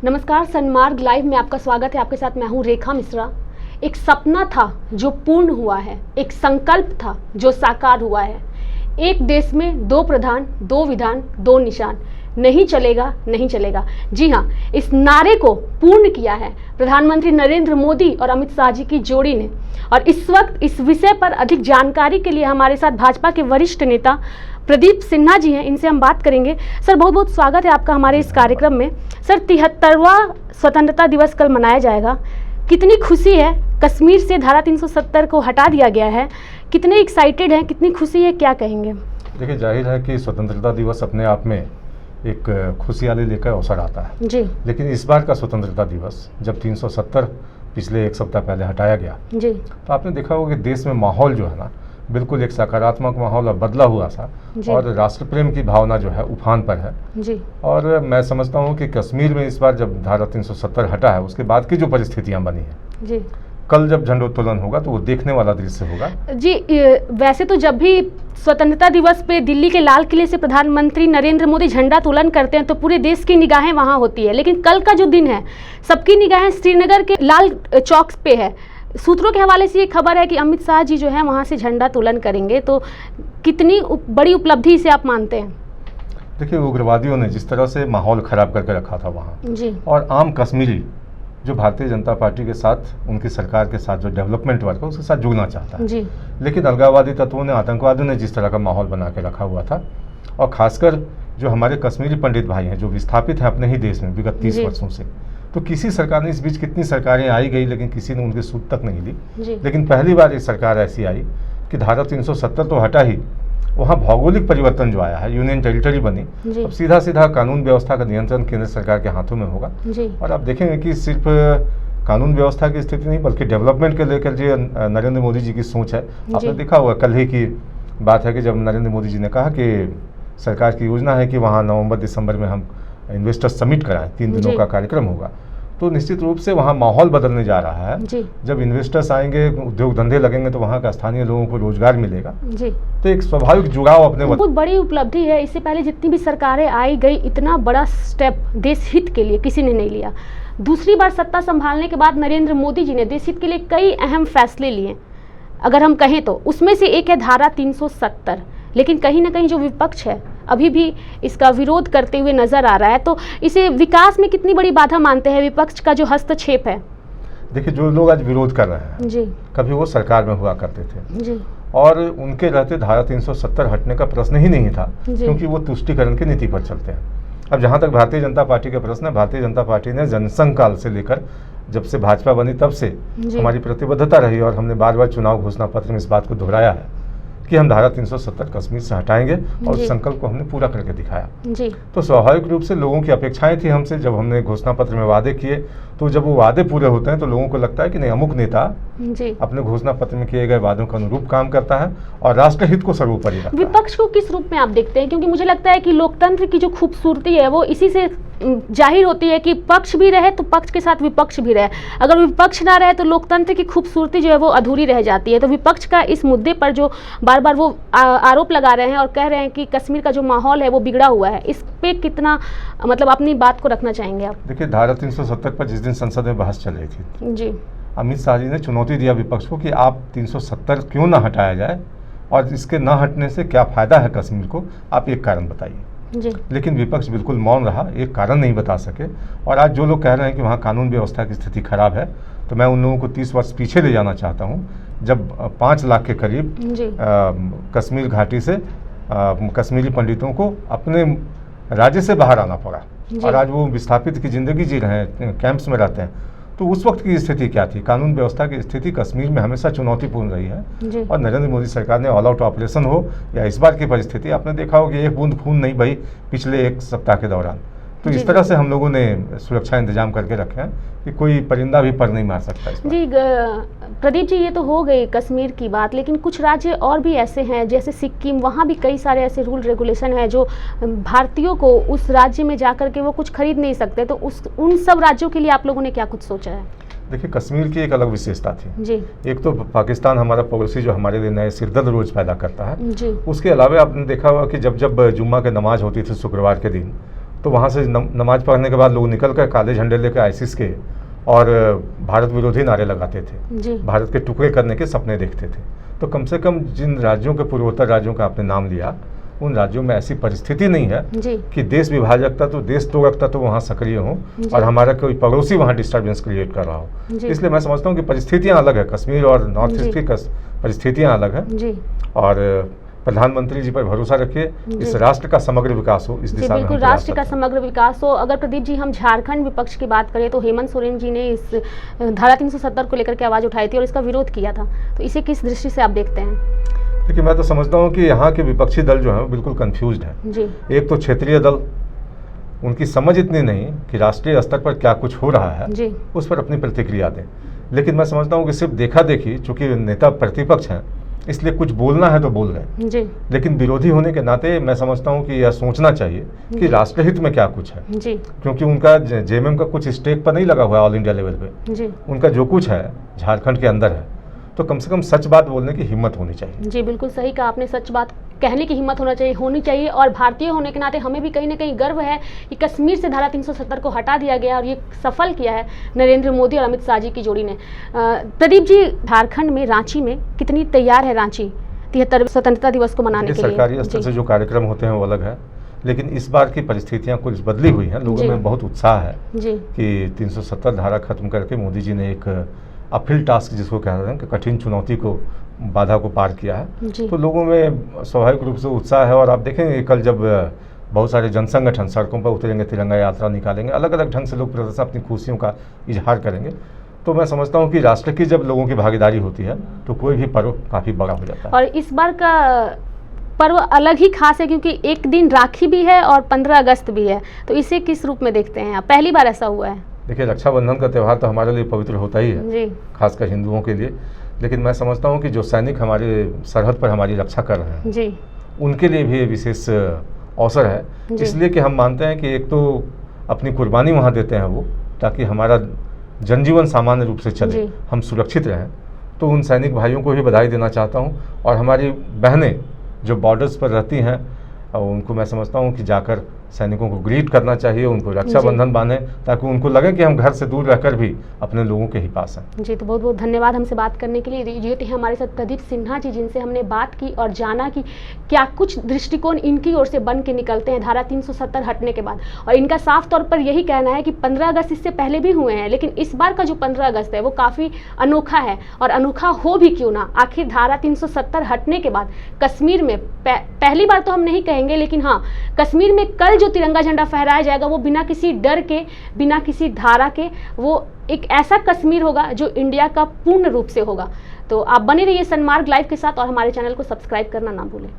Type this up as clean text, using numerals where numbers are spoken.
नमस्कार, सन्मार्ग लाइव में आपका स्वागत है। आपके साथ मैं हूं रेखा मिश्रा। एक सपना था जो पूर्ण हुआ है, एक संकल्प था जो साकार हुआ है। एक देश में 2 प्रधान, 2 विधान, 2 निशान, नहीं चलेगा, नहीं चलेगा। जी हाँ, इस नारे को पूर्ण किया है प्रधानमंत्री नरेंद्र मोदी और अमित शाह जी की जोड़ी ने। और इस वक्त इस विषय पर अधिक जानकारी के लिए हमारे साथ भाजपा के वरिष्ठ नेता प्रदीप सिन्हा जी हैं, इनसे हम बात करेंगे। सर, बहुत बहुत स्वागत है आपका हमारे इस कार्यक्रम में। सर, 73वां स्वतंत्रता दिवस कल मनाया जाएगा। कितनी खुशी है, कश्मीर से धारा 370 को हटा दिया गया है, कितने एक्साइटेड हैं, कितनी खुशी है, क्या कहेंगे? देखिए, जाहिर है कि स्वतंत्रता दिवस अपने आप में एक खुशहाली लेकर अवसर आता है जी। लेकिन इस बार का स्वतंत्रता दिवस जब 370 पिछले 1 सप्ताह पहले हटाया गया जी, तो आपने देखा होगा कि देश में माहौल जो है ना, बिल्कुल एक सकारात्मक माहौल बदला हुआ था और राष्ट्र प्रेम की भावना जो है उफान पर है जी। और मैं समझता हूँ कि कश्मीर में इस बार जब धारा 370 हटा है, उसके बाद की जो परिस्थितियाँ बनी हैं जी, कल जब झंडोत्तोलन होगा तो वो देखने वाला दृश्य होगा जी। वैसे तो जब भी स्वतंत्रता दिवस पे दिल्ली के लाल किले से प्रधानमंत्री नरेंद्र मोदी झंडा तोलन करते हैं तो पूरे देश की निगाहें वहाँ होती है, लेकिन कल का जो दिन है सबकी निगाहें श्रीनगर के लाल चौक पे है। सूत्रों के हवाले से ये खबर है कि अमित शाह जी जो है वहाँ से झंडा तोलन करेंगे, तो कितनी बड़ी उपलब्धि इसे आप मानते हैं? देखिए, उग्रवादियों ने जिस तरह से माहौल खराब करके रखा था वहाँ जी, और आम कश्मीरी जो भारतीय जनता पार्टी के साथ, उनकी सरकार के साथ जो डेवलपमेंट वर्क है उसके साथ जुड़ना चाहता है जी, लेकिन अलगाववादी तत्वों ने, आतंकवादियों ने जिस तरह का माहौल बना के रखा हुआ था, और खासकर जो हमारे कश्मीरी पंडित भाई हैं जो विस्थापित हैं अपने ही देश में विगत 30 वर्षों से, तो किसी सरकार ने, इस बीच कितनी सरकारें आई गई लेकिन किसी ने उनकी सूद तक नहीं ली। लेकिन पहली बार ये सरकार ऐसी आई कि धारा 370 तो हटा ही, वहाँ भौगोलिक परिवर्तन जो आया है, यूनियन टेरिटरी बनी, अब सीधा सीधा कानून व्यवस्था का नियंत्रण केंद्र सरकार के हाथों में होगा। और आप देखेंगे कि सिर्फ कानून व्यवस्था की स्थिति नहीं बल्कि डेवलपमेंट के लेकर जो नरेंद्र मोदी जी की सोच है, आपने देखा हुआ कल ही की बात है कि जब नरेंद्र मोदी जी ने कहा कि सरकार की योजना है कि वहाँ नवंबर-दिसंबर में हम इन्वेस्टर समिट कराएं, 3 दिनों का कार्यक्रम होगा, तो निश्चित रूप से वहाँ माहौल बदलने जा रहा है। जब इन्वेस्टर्स आएंगे, उद्योग धंधे लगेंगे तो वहाँ का स्थानीय लोगों को रोजगार मिलेगा जी, तो एक स्वाभाविक जुड़ाव अपने बहुत बड़ी उपलब्धि है। इससे पहले जितनी भी सरकारें आई गई, इतना बड़ा स्टेप देश हित के लिए किसी ने नहीं लिया। दूसरी बार सत्ता संभालने के बाद नरेंद्र मोदी जी ने देश हित के लिए कई अहम फैसले लिए, अगर हम कहें तो उसमें से एक है धारा 370, लेकिन कहीं ना कहीं जो विपक्ष है अभी भी इसका विरोध करते हुए नजर आ रहा है, तो इसे विकास में कितनी बड़ी बाधा मानते हैं विपक्ष का जो हस्तक्षेप है? देखिए, जो लोग आज विरोध कर रहे हैं जी, कभी वो सरकार में हुआ करते थे जी, और उनके रहते धारा 370 हटने का प्रश्न ही नहीं था, क्योंकि वो तुष्टीकरण की नीति पर चलते हैं। अब जहाँ तक भारतीय जनता पार्टी का प्रश्न है, भारतीय जनता पार्टी ने जनसंघ काल से लेकर जब से भाजपा बनी तब से हमारी प्रतिबद्धता रही और हमने बार बार चुनाव घोषणा पत्र में इस बात को दोहराया है कि हम धारा 370 कश्मीर से हटाएंगे, और उस संकल्प को हमने पूरा करके दिखाया जी। तो स्वाभाविक रूप से लोगों की अपेक्षाएं थी हमसे, जब हमने घोषणा पत्र में वादे किए, तो जब वो वादे पूरे होते हैं तो लोगों को लगता है कि नहीं, अमुक नेता जी अपने घोषणा पत्र में किए गए वादों के अनुरूप काम करता है और राष्ट्रहित को सर्वोपरि रखता है। विपक्ष को किस रूप में आप देखते हैं? क्योंकि मुझे लगता है कि लोकतंत्र की जो खूबसूरती है वो इसी से जाहिर होती है कि पक्ष भी रहे तो पक्ष के साथ विपक्ष भी रहे, अगर विपक्ष ना रहे तो लोकतंत्र की खूबसूरती जो है वो अधूरी रह जाती है। तो विपक्ष का इस मुद्दे पर जो बार बार वो आरोप लगा रहे हैं और कह रहे हैं कि कश्मीर का जो माहौल है वो बिगड़ा हुआ है, इस पे कितना मतलब अपनी बात को रखना चाहेंगे आप? देखिए, धारा 370 पर जिस दिन संसद में बहस चल रही थी जी, अमित शाह जी ने चुनौती दिया विपक्ष को कि आप 370 क्यों ना हटाया जाए और इसके ना हटने से क्या फायदा है कश्मीर को, आप एक कारण बताइए जी। लेकिन विपक्ष बिल्कुल मौन रहा, एक कारण नहीं बता सके। और आज जो लोग कह रहे हैं कि वहाँ कानून व्यवस्था की स्थिति खराब है, तो मैं उन लोगों को 30 वर्ष पीछे ले जाना चाहता हूँ, जब 5 लाख के करीब कश्मीर घाटी से कश्मीरी पंडितों को अपने राज्य से बाहर आना पड़ा और आज वो विस्थापित की ज़िंदगी जी रहे हैं, कैंप्स में रहते हैं। तो उस वक्त की स्थिति क्या थी? कानून व्यवस्था की स्थिति कश्मीर में हमेशा चुनौतीपूर्ण रही है और नरेंद्र मोदी सरकार ने ऑल आउट ऑपरेशन हो या इस बार की परिस्थिति, आपने देखा हो कि एक बूंद खून नहीं बही पिछले 1 सप्ताह के दौरान। तो इस तरह से हम लोगों ने सुरक्षा इंतजाम करके रखे हैं कि कोई परिंदा भी पर नहीं मार सकता इस जी। प्रदीप जी, ये तो हो गई कश्मीर की बात, लेकिन कुछ राज्य और भी ऐसे हैं जैसे सिक्किम, वहाँ भी कई सारे ऐसे रूल रेगुलेशन हैं जो भारतीयों को उस राज्य में जाकर के वो कुछ खरीद नहीं सकते, तो उन सब राज्यों के लिए आप लोगों ने क्या कुछ सोचा है? देखिए, कश्मीर की एक अलग विशेषता थी जी। एक तो पाकिस्तान हमारा पड़ोसी जो हमारे लिए नए सिरदर्द रोज पैदा करता है जी। उसके अलावा आपने देखा होगा कि जब जब जुम्मा की नमाज होती थी शुक्रवार के दिन, तो वहाँ से नमाज पढ़ने के बाद लोग निकल कर काले झंडे लेकर आईसिस के और भारत विरोधी नारे लगाते थे, भारत के टुकड़े करने के सपने देखते थे। तो कम से कम जिन राज्यों के पूर्वोत्तर राज्यों का आपने नाम लिया, उन राज्यों में ऐसी परिस्थिति नहीं है कि देश विभाजकता तो देश तोड़कता तो वहाँ सक्रिय हो और हमारा कोई पड़ोसी वहाँ डिस्टर्बेंस क्रिएट कर रहा हो। इसलिए मैं समझता हूँ कि परिस्थितियाँ अलग है, कश्मीर और नॉर्थ ईस्ट की परिस्थितियाँ अलग है। और प्रधानमंत्री जी पर भरोसा रखिए, इस राष्ट्र का समग्र विकास हो, इस दिशा में बिल्कुल राष्ट्र का समग्र विकास हो। अगर प्रदीप जी हम झारखंड विपक्ष की बात करें तो हेमंत सोरेन जी ने इस धारा 370 को लेकर के आवाज़ उठाई थी और इसका विरोध किया था, तो इसे किस दृष्टि से आप देखते हैं? देखिए, मैं तो समझता हूँ कि यहाँ के विपक्षी दल जो है बिल्कुल कंफ्यूज्ड है जी। एक तो क्षेत्रीय दल, उनकी समझ इतनी नहीं कि राष्ट्रीय स्तर पर क्या कुछ हो रहा है जी। उस पर अपनी प्रतिक्रिया दें। लेकिन मैं समझता हूँ कि सिर्फ देखा देखी, चूंकि नेता प्रतिपक्ष हैं इसलिए कुछ बोलना है तो बोल गए, लेकिन विरोधी होने के नाते मैं समझता हूं कि यह सोचना चाहिए कि राष्ट्रहित में क्या कुछ है जी। क्योंकि उनका जेएमएम का कुछ स्टेक पर नहीं लगा हुआ है ऑल इंडिया लेवल पे जी। उनका जो कुछ है झारखंड के अंदर है, तो कम से कम सच बात बोलने की हिम्मत होनी चाहिए। जी बिल्कुल सही कहा आपने, सच बात कहने की हिम्मत होनी चाहिए। और भारतीय होने के नाते हमें भी कहीं ना कहीं गर्व है कि कश्मीर से धारा 370 को हटा दिया गया और ये सफल किया है नरेंद्र मोदी और अमित शाह जी की जोड़ी ने। प्रदीप जी, झारखंड में रांची में कितनी तैयार है रांची 73वें स्वतंत्रता दिवस को मनाने के लिए? सरकारी स्तर से जो कार्यक्रम होते हैं वो अलग है, लेकिन इस बार की परिस्थितियां कुछ बदली हुई हैं। लोगों में बहुत उत्साह है कि 370 धारा खत्म करके मोदी जी ने एक अपहिल टास्क जिसको कह रहे हैं कि कठिन चुनौती को, बाधा को पार किया है, तो लोगों में स्वाभाविक रूप से उत्साह है। और आप देखेंगे कल जब बहुत सारे जन संगठन सड़कों पर उतरेंगे, तिरंगा यात्रा निकालेंगे, अलग अलग ढंग से लोग प्रदर्शन अपनी खुशियों का इजहार करेंगे, तो मैं समझता हूँ कि राष्ट्र की जब लोगों की भागीदारी होती है तो कोई भी पर्व काफ़ी बड़ा हो जाता है। और इस बार का पर्व अलग ही खास है क्योंकि एक दिन राखी भी है और 15 अगस्त भी है, तो इसे किस रूप में देखते हैं? पहली बार ऐसा हुआ है। देखिए, रक्षाबंधन का त्यौहार तो हमारे लिए पवित्र होता ही है, खासकर हिंदुओं के लिए, लेकिन मैं समझता हूँ कि जो सैनिक हमारे सरहद पर हमारी रक्षा कर रहे हैं जी, उनके लिए भी ये विशेष अवसर है। इसलिए कि हम मानते हैं कि एक तो अपनी कुर्बानी वहाँ देते हैं वो, ताकि हमारा जनजीवन सामान्य रूप से चले, हम सुरक्षित रहें। तो उन सैनिक भाइयों को भी बधाई देना चाहता हूँ। और हमारी बहनें जो बॉर्डर्स पर रहती हैं, और उनको मैं समझता हूँ कि जाकर सैनिकों को ग्रीट करना चाहिए, उनको रक्षाबंधन बांधे, ताकि उनको लगे कि हम घर से दूर रहकर भी अपने लोगों के ही पास हैं। जी, तो बहुत बहुत धन्यवाद हमसे बात करने के लिए। ये थे हमारे साथ प्रदीप सिन्हा जी, जिनसे हमने बात की और जाना कि क्या कुछ दृष्टिकोण इनकी ओर से बन के निकलते हैं धारा 370 हटने के बाद। और इनका साफ तौर पर यही कहना है कि 15 अगस्त इससे पहले भी हुए हैं, लेकिन इस बार का जो 15 अगस्त है वो काफ़ी अनोखा है। और अनोखा हो भी क्यों ना, आखिर धारा 370 हटने के बाद कश्मीर में पहली बार तो हम नहीं कहेंगे, लेकिन हाँ, कश्मीर में कल जो तिरंगा झंडा फहराया जाएगा वो बिना किसी डर के, बिना किसी धारा के, वो एक ऐसा कश्मीर होगा जो इंडिया का पूर्ण रूप से होगा। तो आप बने रहिए सन्मार्ग लाइव के साथ और हमारे चैनल को सब्सक्राइब करना ना भूलें।